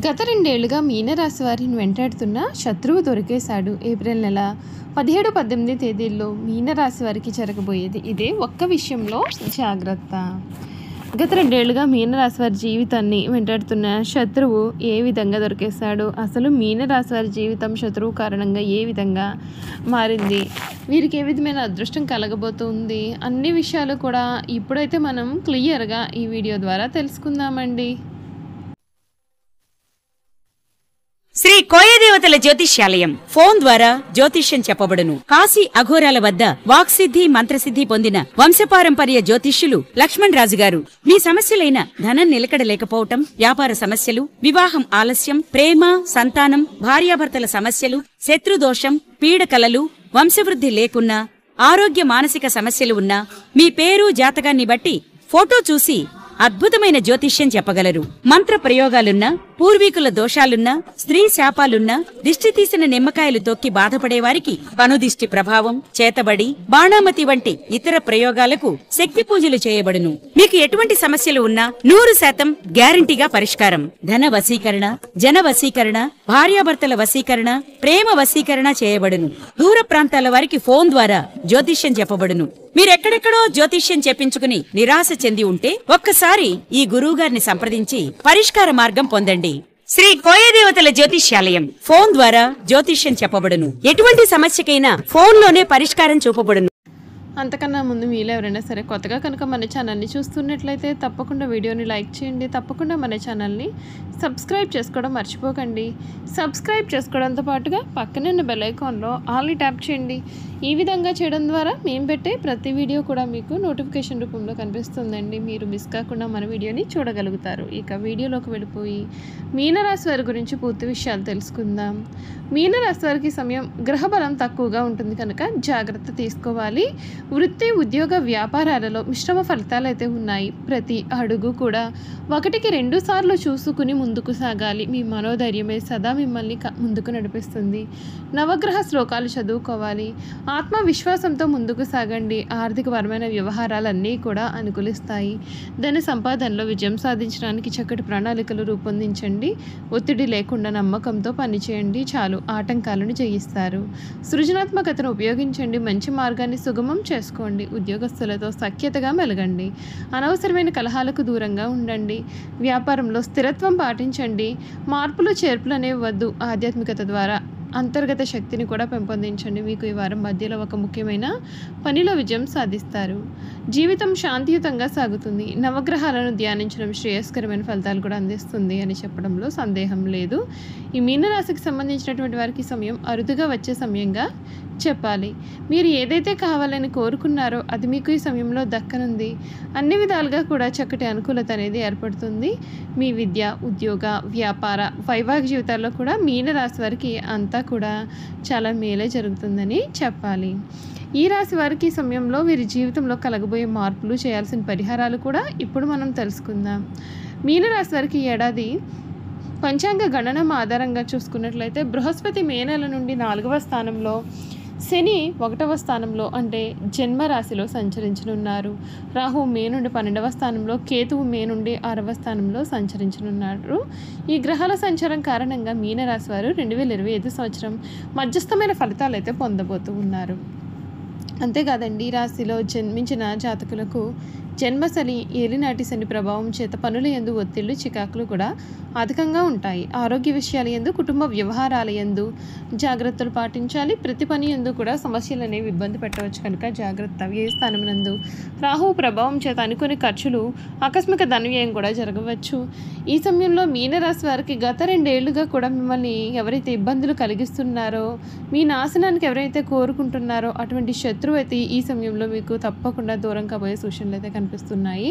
గత 2 ఏళ్లుగా మీనరాశి వారిని వెంటాడుతున్న శత్రువు దొరికేశాడు. ఏప్రిల్ నెల 17, 18 తేదీల్లో మీనరాశి వారికి జరగబోయేది ఇదే. ఒక్క విషయంలో జాగ్రత్త. గత 2 ఏళ్లుగా మీనరాశి వారి జీవితాన్ని వెంటాడుతున్న శత్రువు ఏ విధంగా దొరికేశాడు, అసలు మీనరాశి వారి జీవితం శత్రువు కారణంగా ఏ విధంగా మారింది, వీరికి ఏ విధమైన అదృష్టం కలగబోతుంది, అన్ని విషయాలు కూడా ఇప్పుడైతే మనం క్లియర్గా ఈ వీడియో ద్వారా తెలుసుకుందామండి. శ్రీ కోయదేవతల జ్యోతిష్యాలయం ఫోన్ ద్వారా జ్యోతిష్యం చెప్పబడును. కాశీ అఘోరాల వద్ద వాక్సిద్ధి మంత్రసిద్ధి పొందిన వంశపారంపర్య జ్యోతిష్యులు లక్ష్మణ్ రాజు గారు మీ సమస్యలైన ధనం నిలకడ లేకపోవటం, వ్యాపార సమస్యలు, వివాహం ఆలస్యం, ప్రేమ, సంతానం, భార్యాభర్తల సమస్యలు, శత్రుదోషం, పీడకలలు, వంశవృద్ధి లేకున్నా, ఆరోగ్య మానసిక సమస్యలు ఉన్నా మీ పేరు జాతకాన్ని బట్టి ఫోటో చూసి అద్భుతమైన జ్యోతిష్యం చెప్పగలరు. మంత్ర ప్రయోగాలున్నా, పూర్వీకుల దోషాలున్నా, స్త్రీ శాపాలున్నా, దిష్టి తీసిన నిమ్మకాయలు తొక్కి బాధపడేవారికి కనుదిష్టి ప్రభావం, చేతబడి, బాణామతి వంటి ఇతర ప్రయోగాలకు శక్తి పూజలు చేయబడును. మీకు ఎటువంటి సమస్యలు ఉన్నా 100% గ్యారంటీగా పరిష్కారం. ధన వశీకరణ, జన వశీకరణ, భార్యాభర్తల వశీకరణ, ప్రేమ వశీకరణ చేయబడును. దూర ప్రాంతాల వారికి ఫోన్ ద్వారా జ్యోతిష్యం చెప్పబడును. మీరెక్కడెక్కడో జ్యోతిష్యం చెప్పించుకుని నిరాశ చెంది ఉంటే ఒక్కసారి ఈ గురువుగారిని సంప్రదించి పరిష్కార మార్గం పొందండి. శ్రీ కోయదేవతల జ్యోతిష్యాలయం ఫోన్ ద్వారా జ్యోతిష్యం చెప్పబడును. ఎటువంటి సమస్యకైనా ఫోన్లోనే పరిష్కారం చూపబడును. అంతకన్నా ముందు మీలో ఎవరైనా సరే కొత్తగా కనుక మన ఛానల్ని చూస్తున్నట్లయితే తప్పకుండా వీడియోని లైక్ చేయండి. తప్పకుండా మన ఛానల్ని సబ్స్క్రైబ్ చేసుకోవడం మర్చిపోకండి. సబ్స్క్రైబ్ చేసుకోవడంతో పాటుగా పక్కనే ఉన్న బెల్ ఐకాన్లో ఆల్ని ట్యాప్ చేయండి. ఈ విధంగా చేయడం ద్వారా మేము పెట్టే ప్రతి వీడియో కూడా మీకు నోటిఫికేషన్ రూపంలో కనిపిస్తుందండి. మీరు మిస్ కాకుండా మన వీడియోని చూడగలుగుతారు. ఇక వీడియోలోకి వెళ్ళిపోయి మీనరాశి వారి గురించి పూర్తి విషయాలు తెలుసుకుందాం. మీనరాశి వారికి సమయం గ్రహబలం తక్కువగా ఉంటుంది కనుక జాగ్రత్త తీసుకోవాలి. వృత్తి, ఉద్యోగ, వ్యాపారాలలో మిశ్రమ ఫలితాలు అయితే ఉన్నాయి. ప్రతి అడుగు కూడా 1కి 2 సార్లు చూసుకుని ముందుకు సాగాలి. మీ మనోధైర్యమే సదా మిమ్మల్ని ముందుకు నడిపిస్తుంది. నవగ్రహ శ్లోకాలు చదువుకోవాలి. ఆత్మవిశ్వాసంతో ముందుకు సాగండి. ఆర్థికపరమైన వ్యవహారాలన్నీ కూడా అనుకూలిస్తాయి. ధన సంపాదనలో విజయం సాధించడానికి చక్కటి ప్రణాళికలు రూపొందించండి. ఒత్తిడి లేకుండా నమ్మకంతో పనిచేయండి. చాలు ఆటంకాలను జయిస్తారు. సృజనాత్మకతను ఉపయోగించండి. మంచి మార్గాన్ని సుగమం చేసుకోండి. ఉద్యోగస్తులతో సఖ్యతగా మెలగండి. అనవసరమైన కలహాలకు దూరంగా ఉండండి. వ్యాపారంలో స్థిరత్వం పాటించండి. మార్పులు చేర్పులు అనేవి వద్దు. ఆధ్యాత్మికత ద్వారా అంతర్గత శక్తిని కూడా పెంపొందించండి. మీకు ఈ వారం మధ్యలో ఒక ముఖ్యమైన పనిలో విజయం సాధిస్తారు. జీవితం శాంతియుతంగా సాగుతుంది. నవగ్రహాలను ధ్యానించడం శ్రేయస్కరమైన ఫలితాలు కూడా అందిస్తుంది అని చెప్పడంలో సందేహం లేదు. ఈ మీనరాశికి సంబంధించినటువంటి వారికి సమయం అరుదుగా వచ్చే సమయంగా చెప్పాలి. మీరు ఏదైతే కావాలని కోరుకున్నారో అది మీకు ఈ సమయంలో దక్కనుంది. అన్ని విధాలుగా కూడా చక్కటి అనుకూలత అనేది ఏర్పడుతుంది. మీ విద్య, ఉద్యోగ, వ్యాపార, వైవాహిక జీవితాల్లో కూడా మీనరాశి వారికి అంతా కూడా చాలా మేలే జరుగుతుందని చెప్పాలి. ఈ రాశి వారికి సమయంలో వీరి జీవితంలో కలగబోయే మార్పులు, చేయాల్సిన పరిహారాలు కూడా ఇప్పుడు మనం తెలుసుకుందాం. మీనరాశి వారికి ఏడాది పంచాంగ గణనం ఆధారంగా చూసుకున్నట్లయితే బృహస్పతి మే నెల నుండి 4వ స్థానంలో, శని 1వ స్థానంలో అంటే జన్మరాశిలో సంచరించనున్నారు. రాహు మే నుండి 12వ స్థానంలో, కేతువు మే నుండి 6వ స్థానంలో సంచరించనున్నారు. ఈ గ్రహాల సంచారం కారణంగా మీనరాశి వారు 2025 సంవత్సరం మధ్యస్థమైన ఫలితాలు అయితే పొందబోతూ ఉన్నారు. అంతేకాదండి, ఈ రాశిలో జన్మించిన జాతకులకు జన్మశని, ఏలినాటి శని ప్రభావం చేత పనుల యందు ఒత్తిళ్లు, చికాకులు కూడా అధికంగా ఉంటాయి. ఆరోగ్య విషయాల యందు, కుటుంబ వ్యవహారాల యందు జాగ్రత్తలు పాటించాలి. ప్రతి పని యందు కూడా సమస్యలు అనేవి ఇబ్బంది పెట్టవచ్చు కనుక జాగ్రత్త. వ్యయ స్థానం నందు రాహువు ప్రభావం చేత అనుకునే ఖర్చులు, ఆకస్మిక ధనవ్యయం కూడా జరగవచ్చు. ఈ సమయంలో మీనరాశి వారికి గత 2 ఏళ్లుగా కూడా మిమ్మల్ని ఎవరైతే ఇబ్బందులు కలిగిస్తున్నారో, మీ నాశనానికి ఎవరైతే కోరుకుంటున్నారో అటువంటి శత్రువు అయితే ఈ సమయంలో మీకు తప్పకుండా దూరం కాబోయే సూచనలు అయితే కనిపిస్తున్నాయి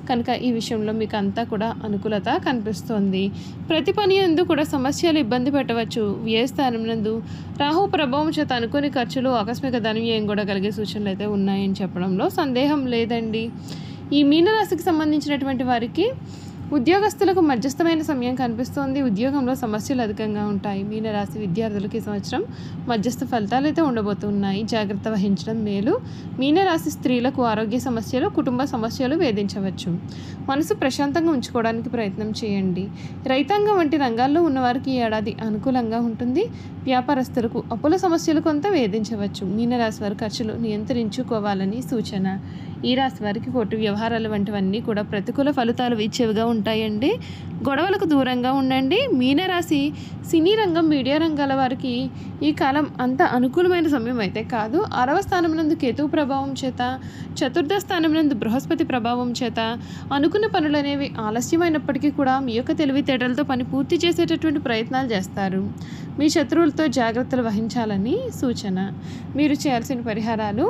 కనుక ఈ విషయంలో మీకు అంతా కూడా అనుకూలత కనిపిస్తోంది. ప్రతి పని యందు కూడా సమస్యలు ఇబ్బంది పెట్టవచ్చు. వ్యయస్థానం నందు రాహు ప్రభావం చేత అనుకోని ఖర్చులు, ఆకస్మిక ధనవ్యయం కూడా కలిగే సూచనలు అయితే ఉన్నాయని చెప్పడంలో సందేహం లేదండి. ఈ మీనరాశికి సంబంధించినటువంటి వారికి ఉద్యోగస్తులకు మధ్యస్థమైన సమయం కనిపిస్తోంది. ఉద్యోగంలో సమస్యలు అధికంగా ఉంటాయి. మీనరాశి విద్యార్థులకు ఈ సంవత్సరం మధ్యస్థ ఫలితాలు అయితే ఉండబోతున్నాయి. జాగ్రత్త వహించడం మేలు. మీనరాశి స్త్రీలకు ఆరోగ్య సమస్యలు, కుటుంబ సమస్యలు వేధించవచ్చు. మనసు ప్రశాంతంగా ఉంచుకోవడానికి ప్రయత్నం చేయండి. రైతాంగం వంటి రంగాల్లో ఉన్నవారికి ఈ ఏడాది అనుకూలంగా ఉంటుంది. వ్యాపారస్తులకు అప్పుల సమస్యలు కొంత వేధించవచ్చు. మీనరాశి వారి ఖర్చులు నియంత్రించుకోవాలని సూచన. ఈ రాశి వారికి కోర్టు వ్యవహారాలు వంటివన్నీ కూడా ప్రతికూల ఫలితాలు ఇచ్చేవిగా ఉంటాయండి. గొడవలకు దూరంగా ఉండండి. మీనరాశి సినీ రంగం, మీడియా రంగాల వారికి ఈ కాలం అంత అనుకూలమైన సమయం అయితే కాదు. 6వ స్థానం నందు కేతువు ప్రభావం చేత, చతుర్థ స్థానం నందు బృహస్పతి ప్రభావం చేత అనుకున్న పనులు అనేవి ఆలస్యమైనప్పటికీ కూడా మీ యొక్క తెలివితేటలతో పని పూర్తి చేసేటటువంటి ప్రయత్నాలు చేస్తారు. మీ శత్రువులతో జాగ్రత్తలు వహించాలని సూచన. మీరు చేయాల్సిన పరిహారాలు: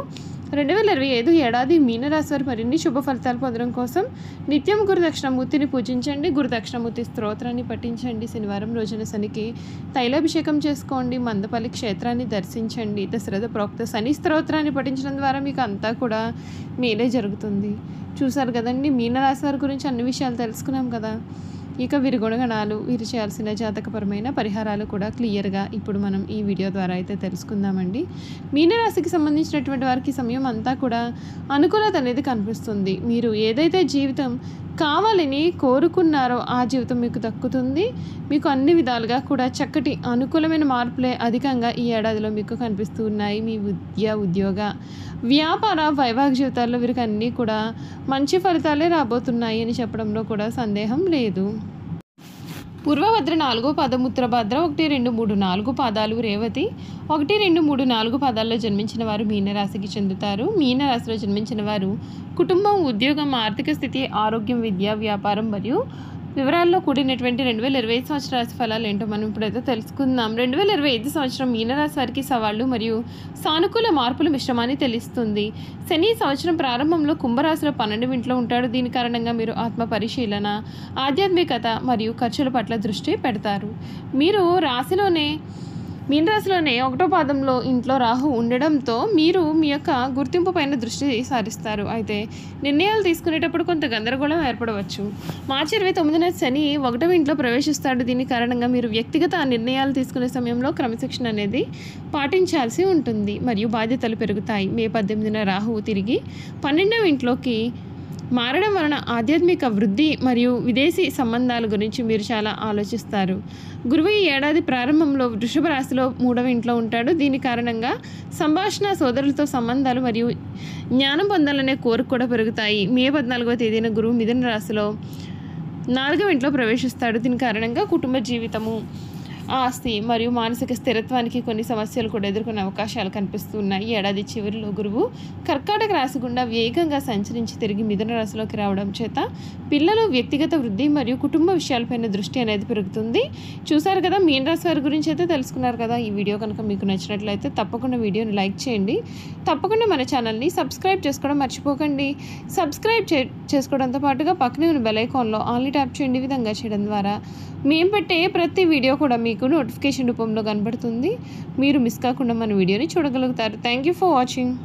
2025 ఏడాది మీనరాశి వారి మరిన్ని శుభ ఫలితాలు పొందడం కోసం నిత్యం గురు దక్షిణామూర్తిని పూజించండి. గురు దక్షిణామూర్తి స్తోత్రాన్ని పఠించండి. శనివారం రోజున శనికి తైలాభిషేకం చేసుకోండి. మందపల్లి క్షేత్రాన్ని దర్శించండి. దశరథ ప్రోక్త శని స్తోత్రాన్ని పఠించడం ద్వారా మీకు అంతా కూడా మేలే జరుగుతుంది. చూసారు కదండి, మీనరాశి వారి గురించి అన్ని విషయాలు తెలుసుకున్నాం కదా. ఇక వీరి గుణగణాలు, వీరు చేయాల్సిన జాతకపరమైన పరిహారాలు కూడా క్లియర్గా ఇప్పుడు మనం ఈ వీడియో ద్వారా అయితే తెలుసుకుందామండి. మీనరాశికి సంబంధించినటువంటి వారికి సమయం అంతా కూడా అనుకూలత అనేది కనిపిస్తుంది. మీరు ఏదైతే జీవితం కావాలని కోరుకున్నారో ఆ జీవితం మీకు దక్కుతుంది. మీకు అన్ని విధాలుగా కూడా చక్కటి అనుకూలమైన మార్పులే అధికంగా ఈ ఏడాదిలో మీకు కనిపిస్తూ ఉన్నాయి. మీ విద్య, ఉద్యోగ, వ్యాపార, వైవాహిక జీవితాల్లో వీరికి అన్నీ కూడా మంచి ఫలితాలే రాబోతున్నాయి అని చెప్పడంలో కూడా సందేహం లేదు. పూర్వభద్ర 4వ పాదం, ఉత్తరభద్ర 1, 2, 3, 4 పాదాలు, రేవతి 1, 2, 3, 4 పాదాల్లో జన్మించిన వారు మీనరాశికి చెందుతారు. మీనరాశిలో జన్మించిన వారు కుటుంబం, ఉద్యోగం, ఆర్థిక స్థితి, ఆరోగ్యం, విద్య, వ్యాపారం మరియు వివరాల్లో కూడినటువంటి 2025 సంవత్సర రాశి ఫలాలు ఏంటో మనం ఇప్పుడైతే తెలుసుకుందాం. 2025 సంవత్సరం మీనరాశి వారికి సవాళ్లు మరియు సానుకూల మార్పుల మిశ్రమాన్ని తెలుస్తుంది. శని సంవత్సరం ప్రారంభంలో కుంభరాశిలో 12వ ఇంట్లో ఉంటాడు. దీని కారణంగా మీరు ఆత్మ పరిశీలన, ఆధ్యాత్మికత మరియు ఖర్చుల పట్ల దృష్టి పెడతారు. మీరు మీనరాశిలోనే 1వ పాదంలో ఇంట్లో రాహు ఉండడంతో మీరు మీ యొక్క గుర్తింపు పైన దృష్టి సారిస్తారు. అయితే నిర్ణయాలు తీసుకునేటప్పుడు కొంత గందరగోళం ఏర్పడవచ్చు. మార్చి 29న శని 1వ ఇంట్లో ప్రవేశిస్తాడు. దీని కారణంగా మీరు వ్యక్తిగత నిర్ణయాలు తీసుకునే సమయంలో క్రమశిక్షణ అనేది పాటించాల్సి ఉంటుంది మరియు బాధ్యతలు పెరుగుతాయి. మే 18న రాహువు తిరిగి 12వ ఇంట్లోకి మారడం వలన ఆధ్యాత్మిక వృద్ధి మరియు విదేశీ సంబంధాల గురించి మీరు చాలా ఆలోచిస్తారు. గురువు ఈ ఏడాది ప్రారంభంలో వృషభ రాశిలో 3వ ఇంట్లో ఉంటాడు. దీని కారణంగా సంభాషణ, సోదరులతో సంబంధాలు మరియు జ్ఞానం పొందాలనే కోరిక కూడా పెరుగుతాయి. మే 14వ తేదీన గురువు మిథున రాశిలో 4వ ఇంట్లో ప్రవేశిస్తాడు. దీని కారణంగా కుటుంబ జీవితము, ఆస్తి మరియు మానసిక స్థిరత్వానికి కొన్ని సమస్యలు కూడా ఎదుర్కొనే అవకాశాలు కనిపిస్తున్నాయి. ఏడాది చివరిలో గురువు కర్కాటక రాశి గుండా వేగంగా సంచరించి తిరిగి మిథున రాశిలోకి రావడం చేత పిల్లలు, వ్యక్తిగత వృద్ధి మరియు కుటుంబ విషయాలపైన దృష్టి అనేది పెరుగుతుంది. చూసారు కదా, మీన రాశి వారి గురించి అయితే తెలుసుకున్నారు కదా. ఈ వీడియో కనుక మీకు నచ్చినట్లయితే తప్పకుండా వీడియోని లైక్ చేయండి. తప్పకుండా మన ఛానల్ని సబ్స్క్రైబ్ చేసుకోవడం మర్చిపోకండి. సబ్స్క్రైబ్ చేసుకోవడంతో పాటుగా పక్కనే ఉన్న బెల్ ఐకాన్లో ఆల్ని ట్యాప్ చేయండి. ఈ విధంగా చేయడం ద్వారా మేము పెట్టే ప్రతి వీడియో కూడా మీకు నోటిఫికేషన్ రూపంలో కనబడుతుంది. మీరు మిస్ కాకుండా మన వీడియోని చూడగలుగుతారు. Thank you for watching.